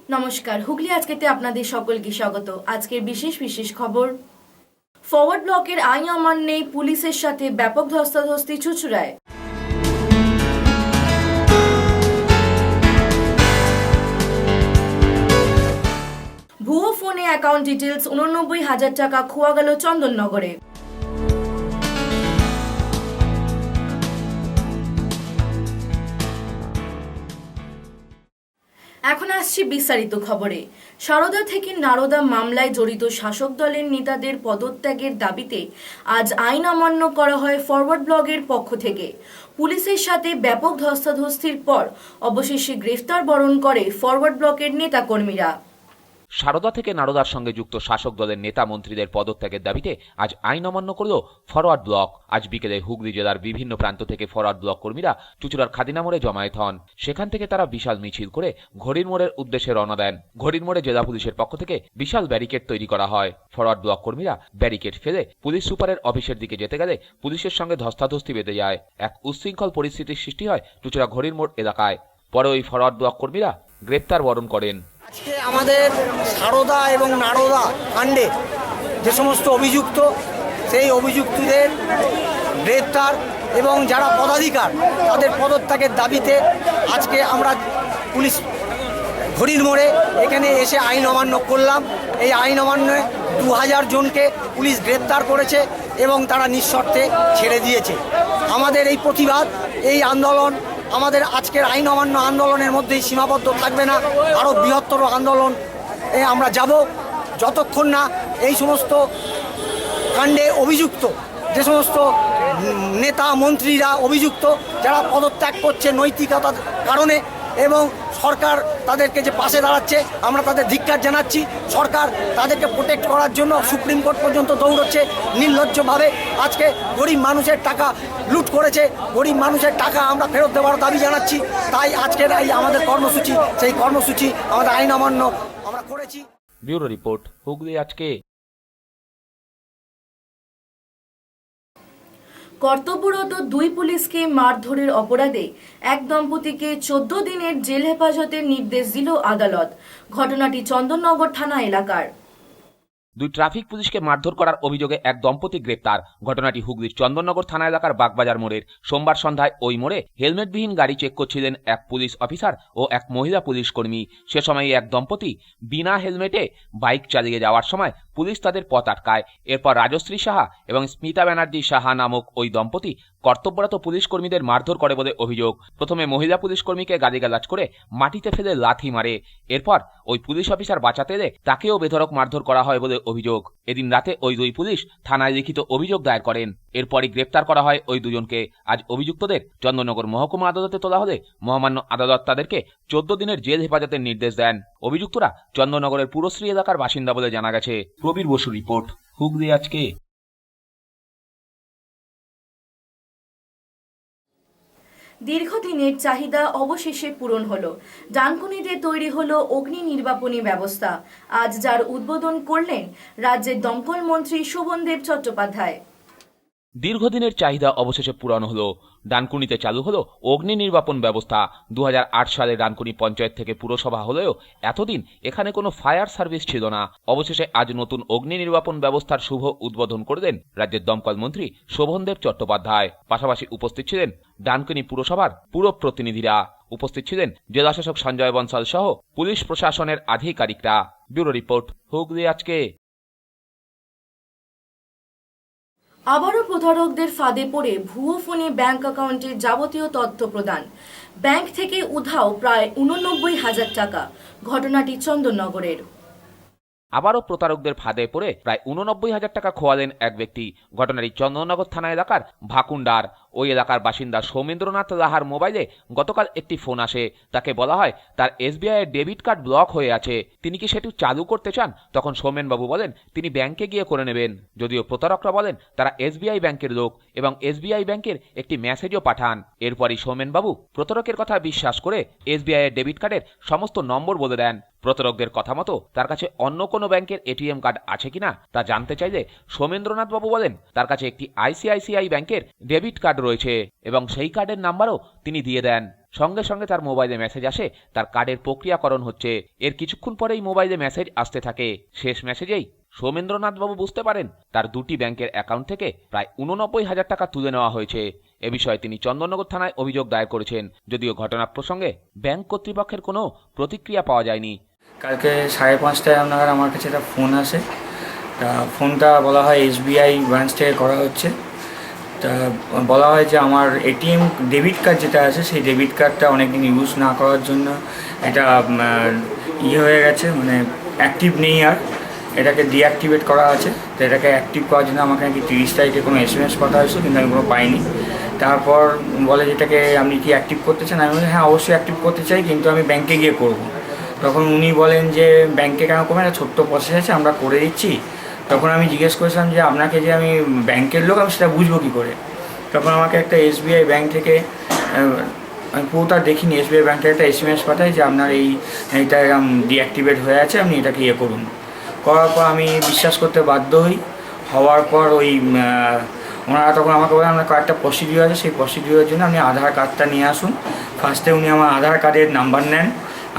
নমস্কার, হুগলি আজকেতে আপনাদের সকলকে স্বাগত। আজকের বিশেষ বিশেষ খবর। ফরওয়ার্ড ব্লকের আইন অমান্যে পুলিশের সাথে ব্যাপক ধস্তাধস্তি চুঁচুড়ায়। ভুয়ো ফোনে অ্যাকাউন্ট ডিটেলস 89,000 টাকা খোয়া গেল চন্দননগরে। এখন আসছি বিস্তারিত খবরে। সারদা থেকে নারদা মামলায় জড়িত শাসক দলের নেতাদের পদত্যাগের দাবিতে আজ আইন অমান্য করা হয় ফরওয়ার্ড ব্লকের পক্ষ থেকে। পুলিশের সাথে ব্যাপক ধস্তাধস্তির পর অবশেষে গ্রেফতার বরণ করে ফরওয়ার্ড ব্লকের নেতাকর্মীরা। সারদা থেকে নারদার সঙ্গে যুক্ত শাসক দলের নেতা মন্ত্রীদের পদত্যাগের দাবিতে আজ আইন অমান্য করল ফরওয়ার্ড ব্লক। আজ বিকেলে হুগলি জেলার বিভিন্ন প্রান্ত থেকে ফরওয়ার্ড ব্লক কর্মীরা চুঁচুড়ার খাদিনা মোড়ে জমায়েত হন। সেখান থেকে তারা বিশাল মিছিল করে ঘড়ির মোড়ের উদ্দেশ্যে রওনা দেন। ঘড়ির মোড়ে জেলা পুলিশের পক্ষ থেকে বিশাল ব্যারিকেড তৈরি করা হয়। ফরওয়ার্ড ব্লক কর্মীরা ব্যারিকেড ফেলে পুলিশ সুপারের অফিসের দিকে যেতে গেলে পুলিশের সঙ্গে ধস্তাধস্তি বেঁধে যায়। এক উচ্ছৃঙ্খল পরিস্থিতির সৃষ্টি হয় চুঁচুড়া ঘড়ির মোড় এলাকায়। পরে ওই ফরওয়ার্ড ব্লক কর্মীরা গ্রেপ্তার বরণ করেন। আজকে আমাদের সারদা এবং নারদা কাণ্ডে যে সমস্ত অভিযুক্ত, সেই অভিযুক্তদের গ্রেপ্তার এবং যারা পদাধিকার তাদের পদত্যাগের দাবিতে আজকে আমরা পুলিশ ঘড়ির মোড়ে এখানে এসে আইন অমান্য করলাম। এই আইন অমান্যে 2000 জনকে পুলিশ গ্রেপ্তার করেছে এবং তারা নিঃশর্তে ছেড়ে দিয়েছে। আমাদের এই প্রতিবাদ, এই আন্দোলন আমাদের আজকের আইন অমান্য আন্দোলনের মধ্যেই সীমাবদ্ধ থাকবে না, আরও বৃহত্তর আন্দোলন আমরা যাব যতক্ষণ না এই সমস্ত কাণ্ডে অভিযুক্ত যে সমস্ত নেতা মন্ত্রীরা অভিযুক্ত, যারা পদত্যাগ করছে নৈতিকতার কারণে এবং সরকার তাদেরকে যে পাশে দাঁড়াচ্ছে, আমরা তাদের ধিক্কার জানাচ্ছি। সরকার তাদেরকে প্রোটেক্ট করার জন্য সুপ্রিম কোর্ট পর্যন্ত দৌড়চ্ছে নির্লজ্জভাবে। আজকে গরিব মানুষের টাকা লুট করেছে, গরিব মানুষের টাকা আমরা ফেরত দেওয়ার দাবি জানাচ্ছি। তাই আজকের এই আমাদের কর্মসূচি, সেই কর্মসূচি আমাদের আইন অমান্য আমরা করেছি। ব্যুরো রিপোর্ট, হুগলি আজকে। কর্তব্যরত 2 পুলিশকে মারধরের অপরাধে এক দম্পতিকে 14 দিনের জেল হেফাজতের নির্দেশ দিল আদালত। ঘটনাটি চন্দননগর থানা এলাকার। 2 ট্রাফিক পুলিশকে মারধর করার অভিযোগে এক দম্পতি গ্রেপ্তার। ঘটনাটি হুগলির চন্দননগর থানা এলাকার বাগবাজার মোড়ের। সোমবার সন্ধ্যায় ওই মোড়ে হেলমেটবিহীন গাড়ি চেক করছিলেন এক পুলিশ অফিসার ও এক মহিলা পুলিশ কর্মী। সে সময় এক দম্পতি বিনা হেলমেটে বাইক চালিয়ে যাওয়ার সময় পুলিশ তাদের পথ আটকায়। এরপর রাজশ্রী সাহা এবং স্মিতা ব্যানার্জি সাহা নামক ওই দম্পতি কর্তব্যরত পুলিশ কর্মীদের মারধর করে বলে অভিযোগ। প্রথমে মহিলা পুলিশ কর্মীকে গালিগালাজ করে মাটিতে ফেলে লাথি মারে। এরপর ওই পুলিশ অফিসার বাঁচাতে এলে তাকেও বেধড়ক মারধর করা হয় বলে অভিযোগ। এদিন রাতে ওই 2 পুলিশ থানায় লিখিত অভিযোগ দায়ের করেন। এরপরই গ্রেপ্তার করা হয় ওই দুজনকে। আজ অভিযুক্তদের চন্দননগর মহকুমা আদালতে তোলা হলে মহামান্য আদালত তাদেরকে 14 দিনের জেল হেফাজতের নির্দেশ দেন। অভিযুক্তরা চন্দননগরের পুরশ্রী এলাকার বাসিন্দা বলে জানা গেছে। প্রবীর বসু রিপোর্ট, হুগলি আজকে। দীর্ঘদিনের চাহিদা অবশেষে পূরণ হলো। ডানকুনিতে তৈরি হলো অগ্নি নির্বাপনী ব্যবস্থা। আজ যার উদ্বোধন করলেন রাজ্যের দমকল মন্ত্রী শোভনদেব চট্টোপাধ্যায়। দীর্ঘদিনের চাহিদা অবশেষে পূরণ হলো। ডানকুনিতে চালু হলো অগ্নি নির্বাপন ব্যবস্থা। 2008 সালে ডানকুনি পঞ্চায়েত থেকে পুরসভা হলেও এতদিন এখানে কোনো ফায়ার সার্ভিস ছিল না। অবশেষে আজ নতুন অগ্নি নির্বাপন ব্যবস্থার শুভ উদ্বোধন করলেন রাজ্যের দমকল মন্ত্রী শোভনদেব চট্টোপাধ্যায়। পাশাপাশি উপস্থিত ছিলেন ডানকুনি পুরসভার পুর প্রতিনিধিরা। উপস্থিত ছিলেন জেলাশাসক সঞ্জয় বনসাল সহ পুলিশ প্রশাসনের আধিকারিকরা। ব্যুরো রিপোর্ট, হুগলি আজকে। আবারও প্রতারকদের ফাঁদে পড়ে ভুয়ো ফোনে ব্যাংক অ্যাকাউন্টের যাবতীয় তথ্য প্রদান। ব্যাংক থেকে উধাও প্রায় 89,000 টাকা। ঘটনাটি চন্দননগরের। আবারও প্রতারকদের ফাঁদে পড়ে প্রায় 89,000 টাকা খোয়ালেন এক ব্যক্তি। ঘটনাটি চন্দননগর থানা এলাকার ভাকুন্ডার। ওই এলাকার বাসিন্দা সৌমেন্দ্রনাথ লাহার মোবাইলে গতকাল একটি ফোন আসে। তাকে বলা হয় তার SBI এর ডেবিট কার্ড ব্লক হয়ে আছে, তিনি কি সেটি চালু করতে চান? তখন সৌমেনবাবু বলেন তিনি ব্যাংকে গিয়ে করে নেবেন। যদিও প্রতারকরা বলেন তারা SBI ব্যাংকের লোক এবং SBI ব্যাংকের একটি মেসেজও পাঠান। এরপরই সৌমেনবাবু প্রতারকের কথা বিশ্বাস করে SBI এর ডেবিট কার্ডের সমস্ত নম্বর বলে দেন। প্রতারকদের কথা মতো তার কাছে অন্য কোনো ব্যাংকের ATM কার্ড আছে কিনা তা জানতে চাইলে সৌমেন্দ্রনাথ বাবু বলেন তার কাছে একটি ICICI ব্যাংকের ডেবিট কার্ড রয়েছে এবং সেই কার্ডের নাম্বারও তিনি দিয়ে দেন। সঙ্গে সঙ্গে তার মোবাইলে মেসেজ আসে, তার কার্ডের প্রক্রিয়াকরণ হচ্ছে। এর কিছুক্ষণ পরেই মোবাইলে মেসেজ আসতে থাকে। শেষ মেসেজেই সৌমেন্দ্রনাথবাবু বুঝতে পারেন তার দুটি ব্যাংকের অ্যাকাউন্ট থেকে প্রায় 89,000 টাকা তুলে নেওয়া হয়েছে। এ বিষয়ে তিনি চন্দননগর থানায় অভিযোগ দায়ের করেছেন, যদিও ঘটনা প্রসঙ্গে ব্যাংক কর্তৃপক্ষের কোনো প্রতিক্রিয়া পাওয়া যায়নি। কালকে 5:30টায় আপনার আমার কাছে একটা ফোন আসে। তা ফোনটা বলা হয় SBI ব্রাঞ্চ থেকে করা হচ্ছে। তা বলা হয় যে আমার ATM ডেবিট কার্ড যেটা আছে সেই ডেবিট কার্ডটা অনেকদিন ইউজ না করার জন্য এটা হয়ে গেছে, মানে অ্যাক্টিভ নেই, আর এটাকে ডিঅ্যাক্টিভেট করা আছে। তো এটাকে অ্যাক্টিভ করার জন্য আমাকে নাকি 30 তারিখে কোনো SMS পাঠা হয়েছে, কিন্তু আমি কোনো পাইনি। তারপর বলে যেটাকে আপনি কি অ্যাক্টিভ করতে চান? আমি বলি হ্যাঁ অবশ্যই অ্যাক্টিভ করতে চাই, কিন্তু আমি ব্যাংকে গিয়ে করব। তখন উনি বলেন যে ব্যাংকে কেন করবেন, একটা ছোট্ট প্রসেস আছে, আমরা করে দিচ্ছি। তখন আমি জিজ্ঞেস করেছিলাম যে আপনাকে যে আমি ব্যাংকের লোক, আমি সেটা বুঝবো কী করে? তখন আমাকে একটা SBI ব্যাংক থেকে, আমি পুরোটা দেখিনি, SBI ব্যাংক থেকে একটা SMS পাঠায় যে আপনার এইটা ডিঅ্যাক্টিভেট হয়ে আছে, আপনি এটাকে করুন। করার পর আমি বিশ্বাস করতে বাধ্য হই। হওয়ার পর ওনারা তখন আমাকে বলেন আপনার কয়েকটা প্রসিডিওর আছে, সেই প্রসিডিওরের জন্য আপনি আধার কার্ডটা নিয়ে আসুন। ফার্স্টে উনি আমার আধার কার্ডের নাম্বার নেন।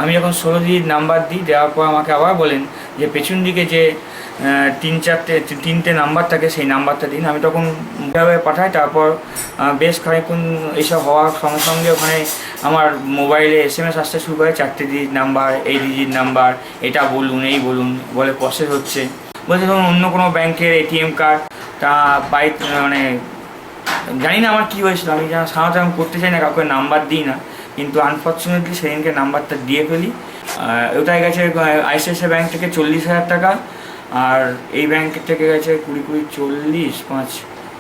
আমি যখন 16 ডিজিট নাম্বার দিই, দেওয়ার পর আমাকে আবার বলেন যে পেছন দিকে যে 3-4টে নাম্বার থাকে সেই নাম্বারটা দিন। আমি তখন ভাবে পাঠাই। তারপর বেশ খানিকক্ষণ এইসব হওয়ার সঙ্গে সঙ্গে ওখানে আমার মোবাইলে SMS আসতে শুরু করে, 4টে ডিজিট নাম্বার, এই ডিজিট নাম্বার, এটা বলুন, এই বলুন, বলে প্রসেস হচ্ছে। বলছে ধরুন অন্য কোনো ব্যাংকের ATM কার্ড, তা মানে জানি না আমার কী হয়েছিল। আমি সাধারণত আমি করতে চাই না, কাউকে নাম্বার দিই না, কিন্তু আনফর্চুনেটলি সেদিনকে নাম্বারটা দিয়ে ফেলি। ওটাই গেছে ICICI ব্যাংক থেকে 40,000 টাকা, আর এই ব্যাংকের থেকে গেছে 20, 5,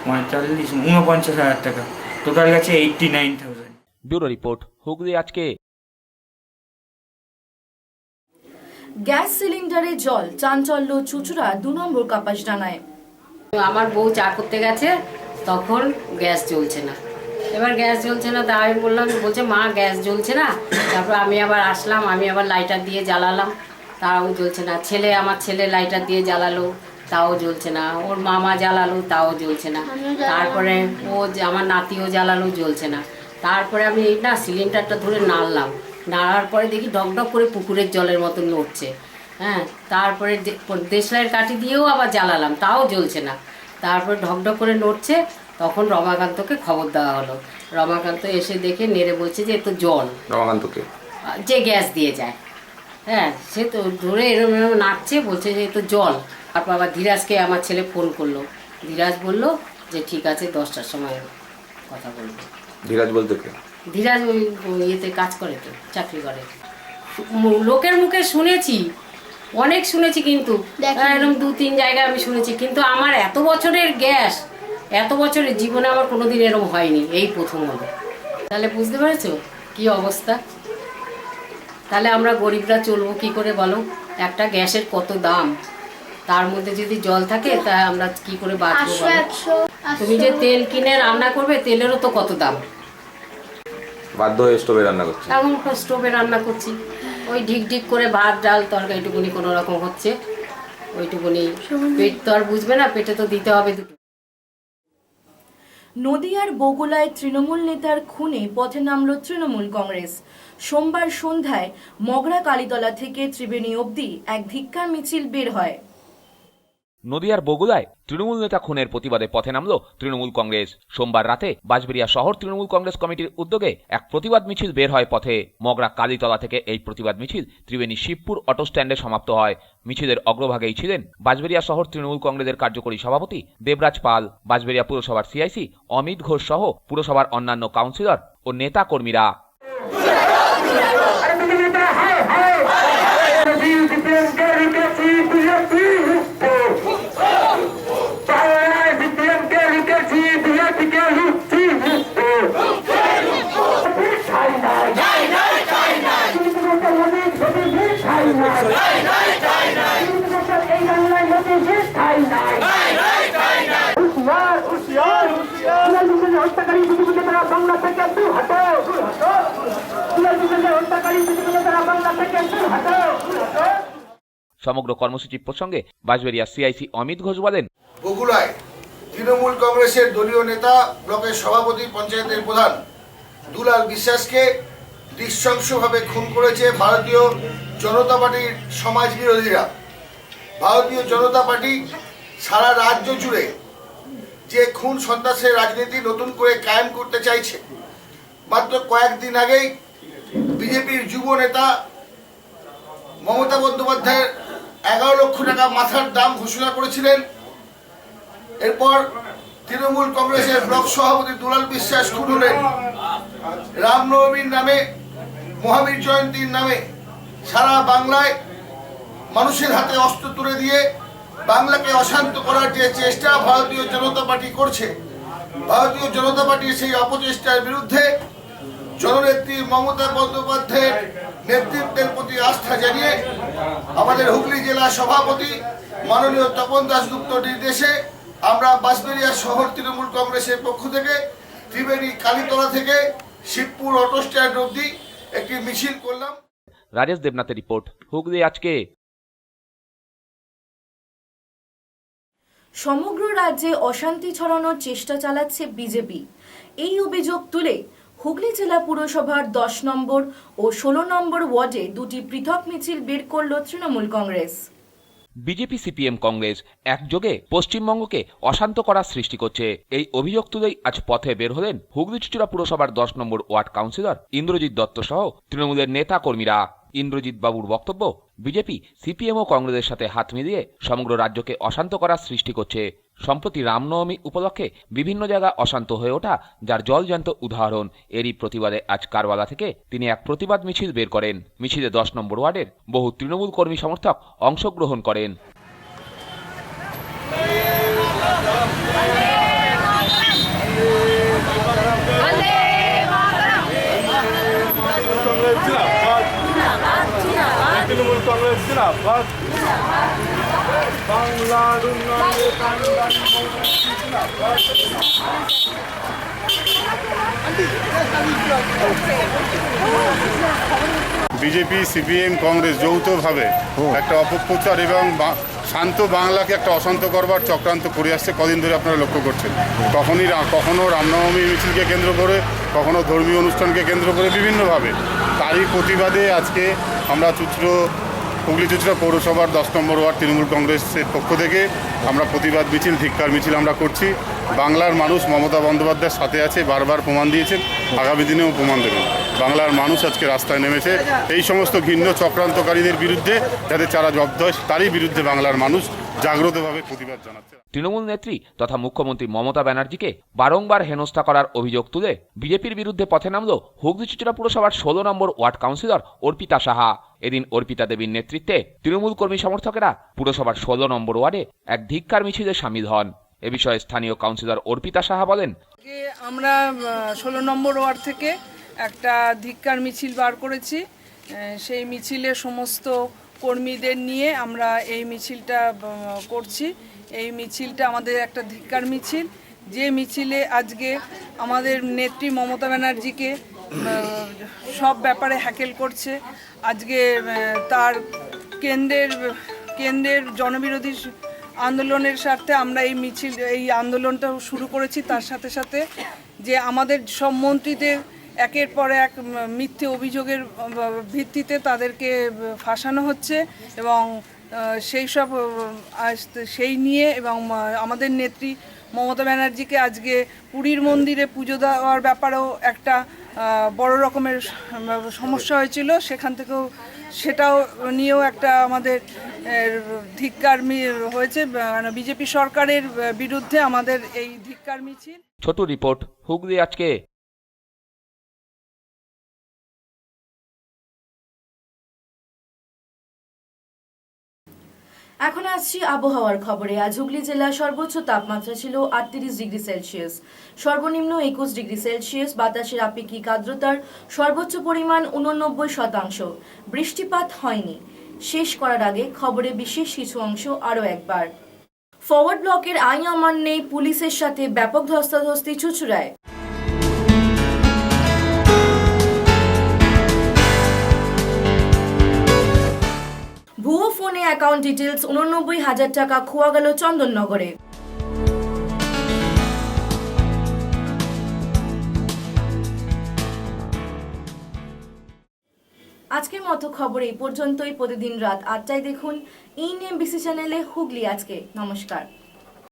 45, 49,000 টাকা। টোটাল গেছে 89,000। ব্যুরো রিপোর্ট, হুগলি আজকে। গ্যাস সিলিন্ডারে জল, চাঞ্চল্য চুচুড়া 2 নম্বর কাপাসডাঙ্গায়। আমার বউ চা করতে গেছে, তখন গ্যাস জ্বলছে না। এবার গ্যাস জ্বলছে না, তা আমি বললাম, বলছে মা গ্যাস জ্বলছে না। তারপর আমি আবার আসলাম, আমি আবার লাইটার দিয়ে জ্বালালাম, তাও জ্বলছে না। আমার ছেলে লাইটার দিয়ে জ্বালালো, তাও জ্বলছে না। ওর মামা জ্বালালো, তাও জ্বলছে না। তারপরে আমার নাতিও জ্বালালো, জ্বলছে না। তারপরে আমি সিলিন্ডারটা ধরে নাড়লাম, নাড়ার পরে দেখি ডকডক করে পুকুরের জলের মতো নড়ছে। হ্যাঁ, তারপরে দেশলাইয়ের কাঠি দিয়েও আবার জ্বালালাম, তাও জ্বলছে না। তারপরে ঢকঢক করে নড়ছে, তখন রমাকান্তকে খবর দেওয়া হলো। রমাকান্ত এসে দেখে নেড়ে বলছে যে এ তো জল। রমাকান্তকে যে গ্যাস দিয়ে যায়, হ্যাঁ, সে তো ধরে এরম এরম নাড়ছে, বলছে যে এ তো জল। তারপর আবার ধীরাজকে আমার ছেলে ফোন করলো। ধীরাজ বললো যে ঠিক আছে 10টার সময় কথা বলবো। ধীরাজ বলতে কে? ধীরাজ ওই ইয়েতে কাজ করে, তো চাকরি করে। লোকের মুখে শুনেছি, অনেক শুনেছি, কিন্তু এরকম 2-3 জায়গায় আমি শুনেছি, কিন্তু আমার এত বছরের গ্যাস, এত বছরের জীবনে আমার কোনোদিন এরকম হয়নি, এই প্রথম হলো। তাহলে বুঝতে পেরেছো কি অবস্থা? তাহলে আমরা গরিবরা চলবো কি করে বলো? একটা গ্যাসের কত দাম, তার মধ্যে যদি জল থাকে তা আমরা কি করে বাঁচবো বলো? তুমি যে তেল কিনে রান্না করবে, তেলেরও তো কত দাম। বাধ্য হয়ে স্টোভে রান্না করছে। এখন স্টোভে রান্না করছি, ওই ঢিক ঢিক করে ভাত ডাল তরকারি এইটুকুনি কোনো রকম হচ্ছে, ওইটুকুনি। পেট তো আর বুঝবে না, পেটে তো দিতে হবে দুটো। নদিয়ার বগুলায় তৃণমূল নেতার খুনে পথে নামল তৃণমূল কংগ্রেস। সোমবার সন্ধ্যায় মগরা কালীতলা থেকে ত্রিবেণী অবধি এক ধিক্কার মিছিল বের হয়। নদিয়ার বগুলায় তৃণমূল নেতা খুনের প্রতিবাদে পথে নামল তৃণমূল কংগ্রেস। সোমবার রাতে বাঁশবেড়িয়া শহর তৃণমূল কংগ্রেস কমিটির উদ্যোগে এক প্রতিবাদ মিছিল বের হয় পথে। মগরা কালীতলা থেকে এই প্রতিবাদ মিছিল ত্রিবেণী শিবপুর অটো স্ট্যান্ডে সমাপ্ত হয়। মিছিলের অগ্রভাগেই ছিলেন বাঁশবেড়িয়া শহর তৃণমূল কংগ্রেসের কার্যকরী সভাপতি দেবরাজ পাল, বাঁশবেড়িয়া পুরসভার CIC অমিত ঘোষ সহ পুরসভার অন্যান্য কাউন্সিলর ও নেতা কর্মীরা। সমগ্র কর্মসূচি প্রসঙ্গে বাঁশবেড়িয়া CIC অমিত ঘোষ বলেন, বগুড়ায় তৃণমূল কংগ্রেসের দলীয় নেতা, ব্লকের সভাপতি, পঞ্চায়েতের প্রধান দুলাল বিশ্বাসকে নৃশংসভাবে খুন করেছে ভারতীয় জনতা পার্টির সমাজ বিরোধীরা। ভারতীয় জনতা পার্টি সারা রাজ্য জুড়ে যে খুন সন্ত্রাসের রাজনীতি নতুন করে কায়েম করতে চাইছে। মাত্র কয়েকদিন আগেই বিজেপির যুব নেতা মমতা বন্দ্যোপাধ্যায়ের 11 লক্ষ টাকা মাথার দাম ঘোষণা করেছিলেন। এরপর তৃণমূল কংগ্রেসের ব্লক সভাপতি দুলাল বিশ্বাস খুন হলেন। রামনবমীর নামে, মহাবীর জয়ন্তীর নামে সারা বাংলায় মানুষের হাতে অস্ত্র তুলে দিয়ে বাংলাকে অশান্ত করার যে চেষ্টা ভারতীয় জনতা পার্টি করছে, ভারতীয় জনতা পার্টির সেই অপচেষ্টার বিরুদ্ধে জননেত্রী মমতা বন্দ্যোপাধ্যায়ের নেতৃত্বের প্রতি আস্থা জানিয়ে আমাদের হুগলি জেলা সভাপতি মাননীয় তপন দাশগুপ্তর নির্দেশে আমরা বাঁশবেড়িয়া শহর তৃণমূল কংগ্রেসের পক্ষ থেকে ত্রিবেণী কালীতলা থেকে শিবপুর অটো স্ট্যান্ড অবধি একটি মিছিল করলাম। রাজেশ দেবনাথের রিপোর্ট, হুগলি আজকে। সমগ্র রাজ্যে অশান্তি ছড়ানোর চেষ্টা চালাচ্ছে বিজেপি। এই অভিযোগ তুলে হুগলি জেলা পুরসভার 10 নম্বর ও 16 নম্বর ওয়ার্ডে দুটি পৃথক মিছিল বের করল তৃণমূল কংগ্রেস। বিজেপি সিপিএম কংগ্রেস একযোগে পশ্চিমবঙ্গকে অশান্ত করার সৃষ্টি করছে, এই অভিযোগ তুলেই আজ পথে বের হলেন হুগলি চুঁচুড়া পুরসভার 10 নম্বর ওয়ার্ড কাউন্সিলর ইন্দ্রজিৎ দত্ত সহ তৃণমূলের নেতা কর্মীরা। ইন্দ্রজিৎ বাবুর বক্তব্য, বিজেপি সিপিএম ও কংগ্রেসের সাথে হাত মিলিয়ে সমগ্র রাজ্যকে অশান্ত করার সৃষ্টি করছে। সম্প্রতি রামনবমী উপলক্ষে বিভিন্ন জায়গায় অশান্ত হয়ে ওঠা যার জলজ্যান্ত উদাহরণ। এরই প্রতিবাদে আজ কারবালা থেকে তিনি এক প্রতিবাদ মিছিল বের করেন। মিছিলে 10 নম্বর ওয়ার্ডের বহু তৃণমূল কর্মী সমর্থক অংশগ্রহণ করেন। তৃণমূল কংগ্রেস জিন্দাবাদ, বাংলার উন্নয়নে বিজেপি সিপিএম কংগ্রেস যৌথভাবে একটা অপপ্রচার এবং শান্ত বাংলাকে একটা অশান্ত করবার চক্রান্ত করে আসছে কদিন ধরে আপনারা লক্ষ্য করছেন। কখনো রামনবমী মিছিলকে কেন্দ্র করে, কখনো ধর্মীয় অনুষ্ঠানকে কেন্দ্র করে বিভিন্নভাবে। তারই প্রতিবাদে আজকে আমরা হুগলি চুঁচুড়া পৌরসভার 10 নম্বর ওয়ার্ড তৃণমূল কংগ্রেসের পক্ষ থেকে আমরা প্রতিবাদ মিছিল, ধিক্কার মিছিল আমরা করছি। বাংলার মানুষ মমতা বন্দ্যোপাধ্যায়ের সাথে আছে, বারবার প্রমাণ দিয়েছেন, আগামী দিনেও প্রমাণ দেবেন। বাংলার মানুষ আজকে রাস্তায় নেমেছে এই সমস্ত ঘৃণ্য চক্রান্তকারীদের বিরুদ্ধে, যাতে যারা জব্দ হয় তারই বিরুদ্ধে বাংলার মানুষ জাগ্রতভাবে প্রতিবাদ জানাচ্ছে। তৃণমূল নেত্রী তথা মুখ্যমন্ত্রী মমতা ব্যানার্জিকে বারংবার হেনস্থা করার অভিযোগ তুলে বিজেপির বিরুদ্ধে পথে নামল হুগলি চুঁচুড়া পুরসভার 16 নম্বর ওয়ার্ড কাউন্সিলর অর্পিতা সাহা। এদিন অর্পিতা দেবীর নেতৃত্বে তৃণমূল কর্মী সমর্থকেরা পুরসভার 16 নম্বর ওয়ার্ডে এক ধিক্কার মিছিলে সামিল হন। এ বিষয়ে স্থানীয় কাউন্সিলর অর্পিতা সাহা বলেন, আমরা 16 নম্বর ওয়ার্ড থেকে একটা ধিক্কার মিছিল বার করেছি। সেই মিছিলে সমস্ত কর্মীদের নিয়ে আমরা এই মিছিলটা করছি। এই মিছিলটা আমাদের একটা ধিক্কার মিছিল, যে মিছিলে আজকে আমাদের নেত্রী মমতা ব্যানার্জিকে সব ব্যাপারে হ্যাকেল করছে। আজকে তার কেন্দ্রের জনবিরোধী আন্দোলনের স্বার্থে আমরা এই আন্দোলনটা শুরু করেছি। তার সাথে সাথে যে আমাদের সব মন্ত্রীদের একের পর এক মিথ্যে অভিযোগের ভিত্তিতে তাদেরকে ফাঁসানো হচ্ছে এবং সেই নিয়ে এবং আমাদের নেত্রী মমতা ব্যানার্জিকে আজকে পুরীর মন্দিরে পুজো দেওয়ার ব্যাপারেও একটা বড় রকমের সমস্যা হয়েছিল। সেখান থেকেও সেটাও নিয়েও একটা আমাদের ধিক্কার হয়েছে। বিজেপি সরকারের বিরুদ্ধে আমাদের এই ধিক্কার মিছিল। ছোট রিপোর্ট, হুগলি আজকে। এখন আসছি আবহাওয়ার খবরে। আজ হুগলি জেলার সর্বোচ্চ তাপমাত্রা ছিল 38 ডিগ্রি সেলসিয়াস, সর্বনিম্ন 21 ডিগ্রি সেলসিয়াস। বাতাসের আপেক্ষিক আর্দ্রতার সর্বোচ্চ পরিমাণ 89%। বৃষ্টিপাত হয়নি। শেষ করার আগে খবরে বিশেষ কিছু অংশ আরও একবার। ফরওয়ার্ড ব্লকের আইন অমান্যে পুলিশের সাথে ব্যাপক ধস্তাধস্তি চুঁচুড়ায়। ভুয়ো ফোনে অ্যাকাউন্ট ডিটেলস 89,000 টাকা খোয়া গেল চন্দননগরে। আজকের মতো খবর এই পর্যন্তই। প্রতিদিন রাত 8টায় দেখুন ENBC চ্যানেলে হুগলি আজকে। নমস্কার।